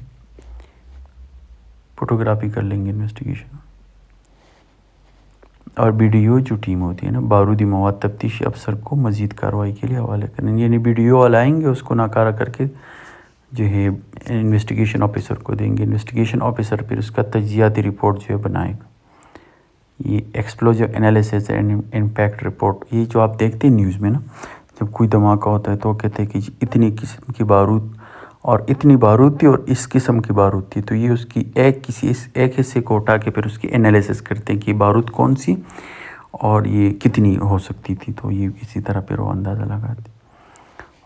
فوٹوگرافی کر لیں گے انویسٹیگیشن. اور ویڈیو جو ٹیم ہوتی ہے نا بارودی مواد تفتیشی افسر کو مزید کارروائی کے لیے حوالے کریں گے، یعنی ویڈیو والے آئیں گے اس کو ناکارہ کر کے جو ہے انویسٹیگیشن آفیسر کو دیں گے. انویسٹیگیشن آفیسر پھر اس کا تجزیاتی رپورٹ جو ہے بنائے گا. یہ explosive analysis and impact report, یہ جو آپ دیکھتے ہیں نیوز میں نا جب کوئی دھماکہ ہوتا ہے تو وہ کہتے ہیں کہ اتنی قسم کی بارود اور اتنی بارود تھی اور اس قسم کی بارود تھی، تو یہ اس کی ایک حصے کو اٹھا کے پھر اس کی انالیسس کرتے ہیں کہ بارود کون سی اور یہ کتنی ہو سکتی تھی، تو یہ اسی طرح پھر وہ اندازہ لگاتے ہیں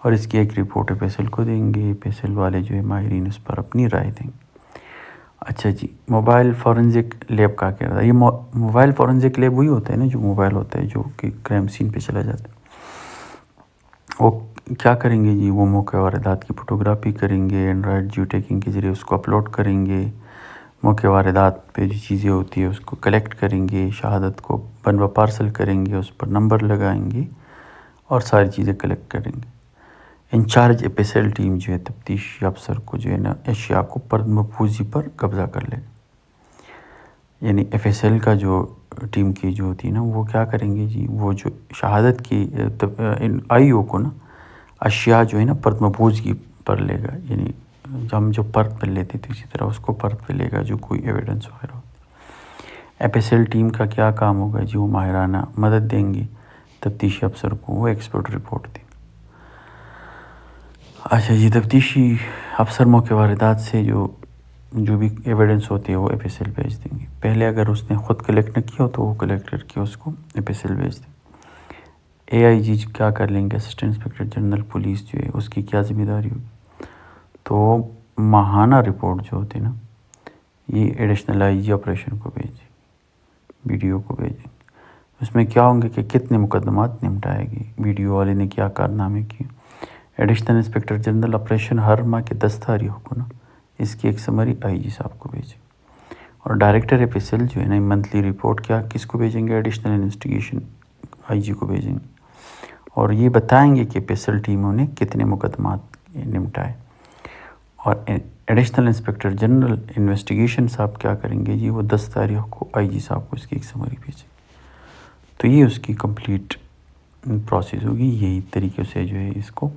اور اس کی ایک رپورٹ ایف ایس ایل کو دیں گے. ایف ایس ایل والے جو ہے ماہرین اس پر اپنی رائے دیں گے. اچھا جی، موبائل فورنزک لیب کا کردار. یہ موبائل فورنزک لیب وہی ہوتا ہے نا جو موبائل ہوتا ہے جو کہ کرائم سین پہ چلا جاتا ہے. وہ کیا کریں گے جی؟ وہ موقع واردات کی فوٹوگرافی کریں گے، اینڈرائڈ جیو ٹیکنگ کے ذریعے اس کو اپلوڈ کریں گے. موقع واردات پہ جو چیزیں ہوتی ہے اس کو کلیکٹ کریں گے، شہادت کو بن و پارسل کریں گے، اس پر نمبر لگائیں گے اور ساری چیزیں کلیکٹ کریں گے. Incharge F S L team جو ہے تفتیشی افسر کو جو ہے نا اشیاء کو پردمپوزی پر قبضہ کر لے گا. یعنی ایف ایس ایل کا جو ٹیم کی جو ہوتی ہے نا وہ کیا کریں گے جی؟ وہ جو شہادت کی آئی او کو نا اشیاء جو ہے نا پردمپوز کی پر لے گا، یعنی ہم جو پرت پہ لیتے تھے اسی طرح اس کو پرت پہ لے گا جو کوئی ایویڈنس وغیرہ ہوتا ہے. ایف ایس ایل ٹیم کا کیا کام ہوگا جی؟ وہ ماہرانہ مدد دیں گے تفتیشی افسر کو، وہ ایکسپرٹ رپورٹ دیں گے. اچھا جی، تفتیشی افسر موقع واردات سے جو بھی ایویڈنس ہوتی ہے وہ ایف ایس ایل بھیج دیں گے. پہلے اگر اس نے خود کلیکٹ نہ کیا ہو تو وہ کلیکٹ کر کے اس کو ایف ایس ایل بھیج دیں گے. اے آئی جی کیا کر لیں گے؟ اسسٹنٹ انسپکٹر جنرل پولیس جو ہے اس کی کیا ذمہ داری ہوگی؟ تو ماہانہ رپورٹ جو ہوتی ہے نا یہ ایڈیشنل آئی جی آپریشن کو بھیجیں، ویڈیو کو بھیجیں. اس میں کیا ہوں گے کہ کتنے مقدمات نمٹائے گی، ویڈیو والے نے کیا کارنامے کیے. ایڈیشنل انسپکٹر جنرل آپریشن ہر ماہ کے 10 تاریخ کو نا اس کی ایک سمری آئی جی صاحب کو بھیجیں. اور ڈائریکٹر ایف ایس ایل جو ہے نا منتھلی رپورٹ کیا کس کو بھیجیں گے؟ ایڈیشنل انویسٹیگیشن آئی جی کو بھیجیں گے اور یہ بتائیں گے کہ ایف ایس ایل ٹیموں نے کتنے مقدمات نمٹائے. اور ایڈیشنل انسپکٹر جنرل انویسٹیگیشن صاحب کیا کریں گے جی؟ وہ 10 تاریخ کو آئی جی صاحب کو اس کی ایک سمری بھیجیں. تو یہ اس کی کمپلیٹ پروسیس ہوگی. یہی طریقے سے جو ہے اس کو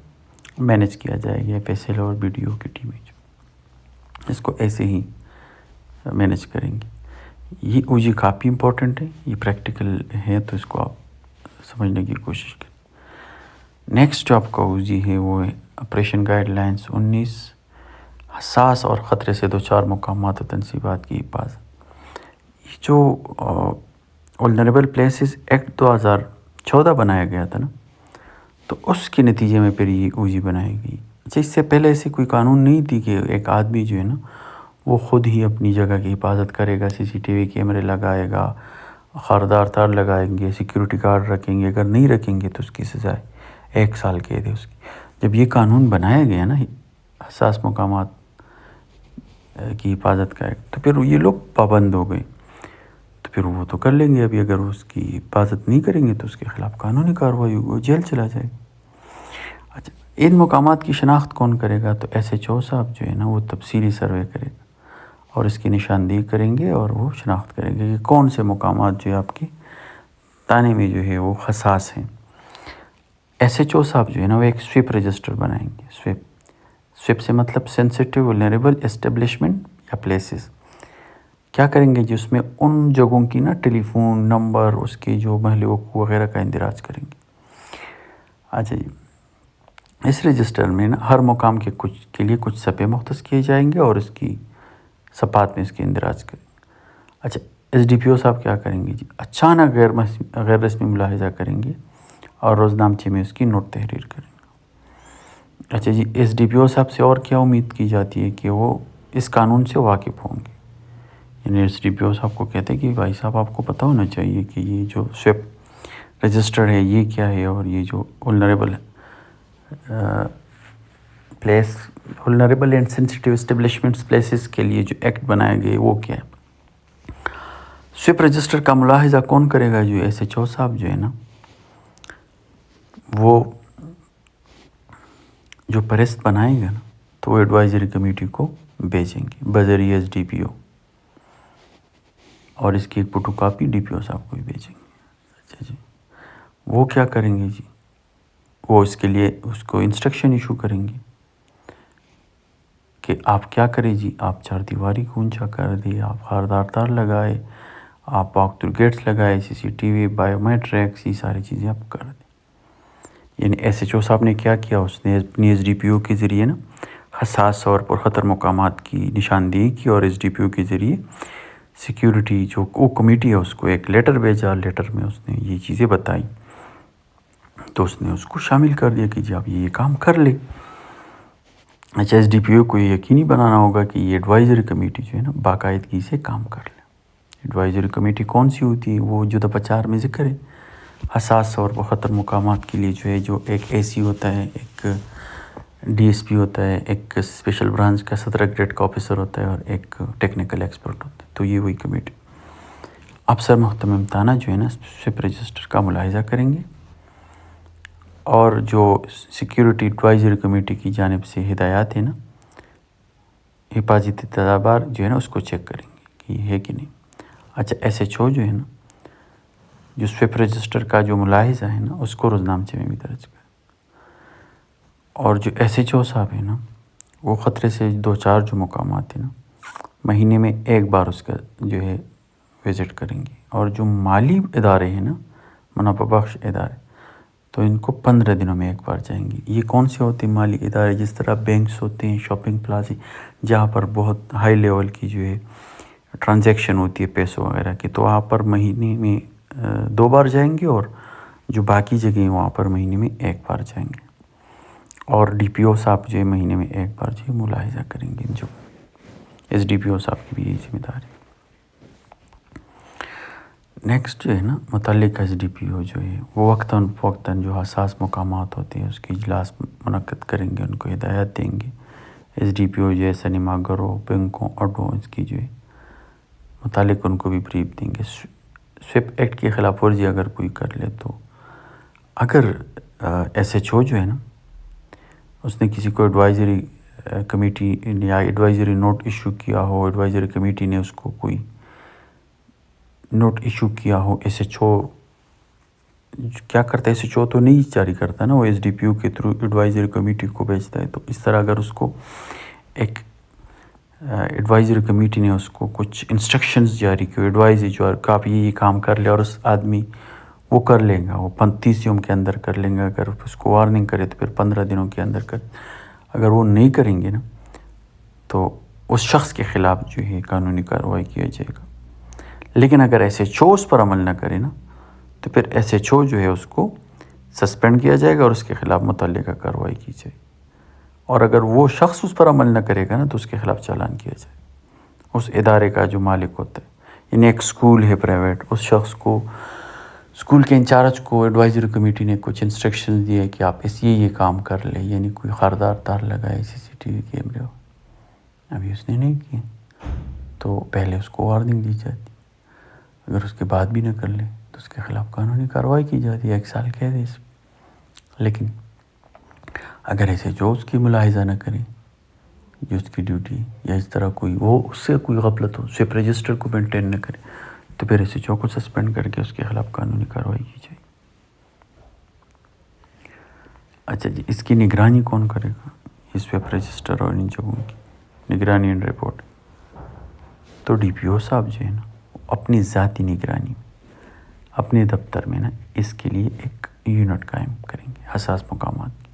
مینیج کیا جائے گا. ایف ایس ایل اور ویڈیو کی ٹیمیں جو اس کو ایسے ہی مینیج کریں گی. یہ او جی کافی امپورٹنٹ ہے، یہ پریکٹیکل ہے تو اس کو آپ سمجھنے کی کوشش کریں. نیکسٹ جو آپ کا او جی ہے وہ ہے آپریشن گائیڈ لائنس 19 حساس اور خطرے سے دوچار مقامات و تنصیبات کی حفاظت. یہ جو ولنریبل پلیسز ایکٹ 2014 بنایا گیا تھا نا تو اس کے نتیجے میں پھر یہ او جی بنائی گئی. اچھا، اس سے پہلے ایسے کوئی قانون نہیں تھی کہ ایک آدمی جو ہے نا وہ خود ہی اپنی جگہ کی حفاظت کرے گا، سی سی ٹی وی کیمرے لگائے گا، خاردار تار لگائیں گے، سیکیورٹی گارڈ رکھیں گے. اگر نہیں رکھیں گے تو اس کی سزا ہے 1 سال قید ہے اس کی. جب یہ قانون بنایا گیا نا حساس مقامات کی حفاظت کا ایکٹ تو پھر یہ لوگ پابند ہو گئے، تو پھر وہ تو کر لیں گے. ابھی اگر اس کی حفاظت نہیں کریں گے تو اس کے خلاف قانونی کارروائی ہوگی، وہ جیل چلا جائے گا. اچھا، ان مقامات کی شناخت کون کرے گا؟ تو ایس ایچ او صاحب جو ہے نا وہ تفصیلی سروے کرے گا اور اس کی نشاندہی کریں گے اور وہ شناخت کریں گے کہ کون سے مقامات جو ہے آپ کے تانے میں جو ہے وہ حساس ہیں۔ ایس ایچ او صاحب جو ہے نا وہ ایک سویپ رجسٹر بنائیں گے۔ سویپ سے مطلب سینسٹیو ولنریبل اسٹیبلشمنٹ یا پلیسز۔ کیا کریں گے جی اس میں ان جگہوں کی نا ٹیلی فون نمبر، اس کے جو محل وقوع وغیرہ کا اندراج کریں گے۔ اچھا جی، اس رجسٹر میں نا ہر مقام کے لیے کچھ صفحے مختص کیے جائیں گے اور اس کی صفحات میں اس کے اندراج کریں گے۔ اچھا، ایس ڈی پی او صاحب کیا کریں گے جی؟ اچانک غیر رسمی ملاحظہ کریں گے اور روزنامچے میں اس کی نوٹ تحریر کریں گے۔ اچھا جی، ایس ڈی پی او صاحب سے اور کیا امید کی جاتی ہے کہ وہ اس قانون سے واقف ہوں گے؟ یعنی ایس ڈی پی او صاحب کو کہتے ہیں کہ بھائی صاحب آپ کو پتہ ہونا چاہیے کہ یہ جو سویپ رجسٹر ہے یہ کیا ہے، اور یہ جو vulnerable and sensitive establishments places کے لیے جو ایکٹ بنائے گئے وہ کیا ہے۔ سویپ رجسٹر کا ملاحظہ کون کرے گا؟ جو ایس ایچ او صاحب جو ہے نا وہ جو فہرست بنائے گا نا تو وہ ایڈوائزری کمیٹی کو بھیجیں گے بذریعہ ایس ڈی پی او، اور اس کی ایک فوٹو کاپی ڈی پی او صاحب کو بھی بھیجیں گے۔ اچھا جی، وہ کیا کریں گے جی؟ وہ اس کے لیے اس کو انسٹرکشن ایشو کریں گے کہ آپ کیا کریں جی، آپ چار دیواری کو اونچا کر دیں، آپ خاردار تار لگائے، آپ واک تھرو گیٹس لگائے، C C T V, biometrics, یہ ساری چیزیں آپ کر دیں۔ یعنی ایس ایچ او صاحب نے کیا کیا؟ اس نے اپنی ایس ڈی پی او کے ذریعے نا حساس اور پرخطر مقامات کی نشاندہی کی، اور ایس ڈی پی او کے ذریعے سیکیورٹی جو وہ کمیٹی ہے اس کو ایک لیٹر بھیجا۔ لیٹر میں اس نے یہ چیزیں بتائی تو اس نے اس کو شامل کر دیا کہ جی آپ یہ کام کر لیں۔ اچھا، ایس ڈی پی او کو یہ یقینی بنانا ہوگا کہ یہ ایڈوائزری کمیٹی جو ہے نا باقاعدگی سے کام کر لے۔ ایڈوائزری کمیٹی کون سی ہوتی ہے؟ وہ جو دفعہ 4 میں ذکر ہے، حساس اور بخطر مقامات کے لیے جو ہے جو ایک اے سی ہوتا ہے، ایک ڈی ایس پی ہوتا ہے، ایک اسپیشل برانچ کا 17 گریڈ کا آفیسر ہوتا ہے، اور ایک ٹیکنیکل ایکسپرٹ ہوتا ہے۔ تو یہ وہی کمیٹی افسر محتم امتحانہ جو ہے نا سویپ رجسٹر کا ملاحظہ کریں گے، اور جو سیکیورٹی ایڈوائزری کمیٹی کی جانب سے ہدایات ہیں نا حفاظتی تدابیر جو ہے نا اس کو چیک کریں گے کہ یہ ہے کہ نہیں۔ اچھا، ایس ایچ او جو ہے نا جو سویپ رجسٹر کا جو ملاحظہ ہے نا اس کو روزنامچے میں بھی درج کریں، اور جو ایس ایچ او صاحب ہے نا وہ خطرے سے 2-4 جو مقامات ہیں نا مہینے میں ایک بار اس کا جو ہے وزٹ کریں گے، اور جو مالی ادارے ہیں نا منافع بخش ادارے تو ان کو 15 دنوں میں ایک بار جائیں گے۔ یہ کون سے ہوتے ہیں مالی ادارے؟ جس طرح بینکس ہوتے ہیں، شاپنگ پلازے، جہاں پر بہت ہائی لیول کی جو ہے ٹرانزیکشن ہوتی ہے پیسوں وغیرہ کی، تو وہاں پر مہینے میں 2 بار جائیں گے، اور جو باقی جگہیں وہاں پر مہینے میں ایک بار جائیں گے۔ اور ڈی پی او صاحب جو ہے مہینے میں ایک بار جو ہے ملاحظہ کریں گے۔ جو ایس ڈی پی او صاحب کی بھی یہی ذمہ داری ہے۔ نیکسٹ جو ہے نا متعلقہ ایس ڈی پی او جو ہے وہ وقتاً فوقتاً جو حساس مقامات ہوتے ہیں اس کی اجلاس منعقد کریں گے، ان کو ہدایات دیں گے۔ ایس ڈی پی او جو ہے سنیما گھروں، بینکوں، آٹو اس کی جو ہے متعلق ان کو بھی بریف دیں گے۔ سویپ ایکٹ کی خلاف ورزی اگر کوئی کر لے تو اگر ایس ایچ او جو ہے نا اس نے کسی کو ایڈوائزری کمیٹی یا ایڈوائزری نوٹ ایشو کیا ہو، ایڈوائزری کمیٹی نے اس کو کوئی نوٹ ایشو کیا ہو، ایس ایچ او کیا کرتا ہے؟ ایس ایچ او تو نہیں جاری کرتا نا، وہ ایس ڈی پی او کے تھرو ایڈوائزری کمیٹی کو بھیجتا ہے۔ تو اس طرح اگر اس کو ایک ایڈوائزری کمیٹی نے اس کو کچھ انسٹرکشنز جاری کی، ایڈوائزری جو آپ یہ کام کر لے، اور اس آدمی وہ کر لے گا، وہ 30 یوم کے اندر کر لیں گا، اگر اس کو وارننگ کرے تو پھر 15 دنوں کے اندر کر، اگر وہ نہیں کریں گے نا تو اس شخص کے خلاف جو ہے قانونی کارروائی کیا جائے گا۔ لیکن اگر ایس ایچ او اس پر عمل نہ کرے نا تو پھر ایس ایچ او جو ہے اس کو سسپینڈ کیا جائے گا اور اس کے خلاف متعلقہ کارروائی کی جائے گی، اور اگر وہ شخص اس پر عمل نہ کرے گا نا تو اس کے خلاف چالان کیا جائے گا۔ اس ادارے کا جو مالک ہوتا ہے، یعنی ایک اسکول ہے پرائیویٹ، اس شخص کو، اسکول کے انچارج کو ایڈوائزری کمیٹی نے کچھ انسٹرکشن دیے کہ آپ اس یہ کام کر لیں، یعنی کوئی خاردار تار لگائے، سی سی ٹی وی کیمرے ہو، ابھی اس نے نہیں کیا تو پہلے اس کو وارننگ دی جاتی، اگر اس کے بعد بھی نہ کر لے تو اس کے خلاف قانونی کارروائی کی جاتی ہے، 1 سال قید ہے اس میں۔ لیکن اگر ایسے جو اس کی ملاحظہ نہ کریں یہ اس کی ڈیوٹی ہے. یا اس طرح کوئی وہ اس سے کوئی غفلت ہو، سویپ رجسٹر کو مینٹین نہ کرے، تو پھر ایس ایچ او کو سسپینڈ کر کے اس کے خلاف قانونی کارروائی کی جائے. اچھا جی، اس کی نگرانی کون کرے گا؟ اس سویپ رجسٹر اور ان جگہوں کی نگرانی اینڈ رپورٹ تو ڈی پی او صاحب جو ہے نا اپنی ذاتی نگرانی میں اپنے دفتر میں نا اس کے لیے ایک یونٹ قائم کریں گے حساس مقامات کی،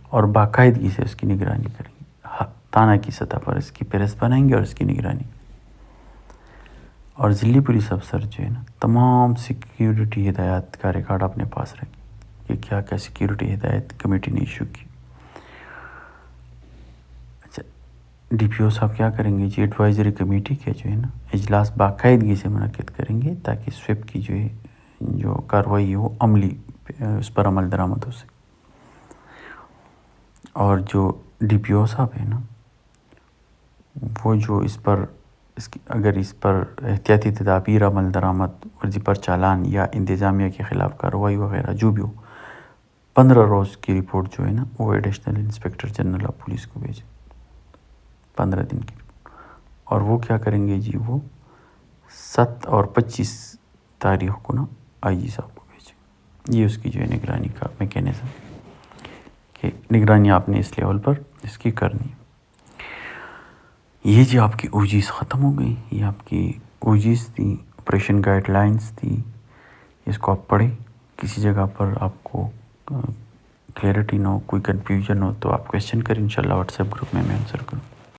اور باقاعدگی سے اس کی نگرانی کریں گے. تھانہ کی سطح پر اس کی پریس بنائیں گے اور اس کی نگرانی. اور ضلعی پولیس افسر جو ہے نا تمام سیکیورٹی ہدایات کا ریکارڈ اپنے پاس رکھیں کہ کیا کیا سیکیورٹی ہدایت کمیٹی نے ایشو کی. اچھا، ڈی پی او صاحب کیا کریں گے جی؟ ایڈوائزری کمیٹی کے جو ہے نا اجلاس باقاعدگی سے منعقد کریں گے تاکہ سویپ کی جو کارروائی ہے وہ عملی اس پر عمل درآمد ہو سکے. اور جو ڈی پی او صاحب ہے نا وہ جو اگر اس پر احتیاطی تدابیر عمل درآمد، ورزی پر چالان یا انتظامیہ کے خلاف کارروائی وغیرہ جو بھی ہو، 15 روز کی رپورٹ جو ہے نا وہ additional inspector general of police کو بھیجیں. 15 دن کی. اور وہ کیا کریں گے جی؟ وہ 7 اور 25 تاریخ کو نا آئی جی صاحب کو بھیجیں. یہ اس کی جو ہے نگرانی کا میکینزم کہ نگرانی آپ نے اس لیول پر اس کی کرنی. یہ جی آپ کی او جیز ختم ہو گئی. یہ آپ کی او جیز تھی، آپریشن گائیڈ لائنس تھی. اس کو آپ پڑھیں، کسی جگہ پر آپ کو کلیئرٹی نہ ہو، کوئی کنفیوژن ہو تو آپ کویشچن کریں، انشاءاللہ واٹس ایپ گروپ میں آنسر کروں.